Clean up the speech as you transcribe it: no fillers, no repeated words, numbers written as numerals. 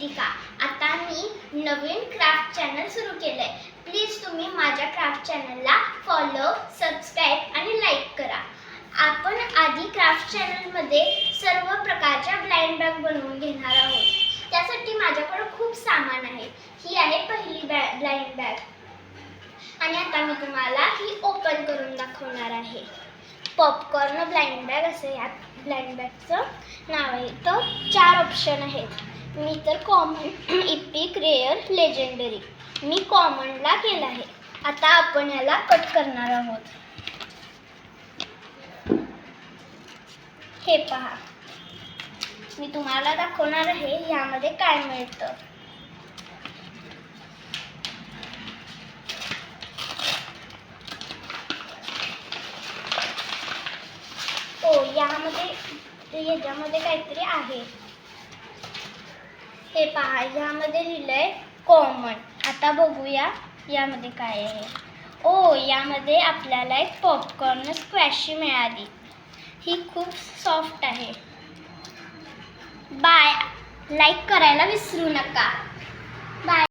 दीपिका. आता मी नवीन craft channel सुरू केलंय. प्लीज तुम्ही माझ्या क्राफ्ट चॅनलला फॉलो, सबस्क्राईब आणि लाईक करा. आपण आधी क्राफ्ट चॅनलमध्ये सर्व प्रकारच्या ब्लाइंड बॅग बनवून घेणार आहोत. त्यासाठी माझ्याकडे खूप सामान आहे. ही आहे पहिली ब्लाइंड बॅग आणि आता मी तुम्हाला ही ओपन करून दाखवणार आहे. पॉपकॉर्न ब्लाइंड बॅग असं या ब्लाइंड बॅगचं नाव आहे. तर 4 ऑप्शन आहेत. मी तर कॉमन, इपिक, रेअर, लेजेंडरी. मी कॉमनला केलं आहे. आता आपण याला कट करणार आहोत. हे पहा, मी तुम्हाला दाखवणार आहे यामध्ये काय मिळतं. याच्यामध्ये काहीतरी आहे. हे पहा, यामध्ये लिहिलंय कॉमन. आता बघूया यामध्ये काय आहे. यामध्ये आपल्याला एक पॉपकॉर्न स्क्वॅशी मिळाली. ही खूप सॉफ्ट आहे. बाय. लाईक करायला विसरू नका. बाय.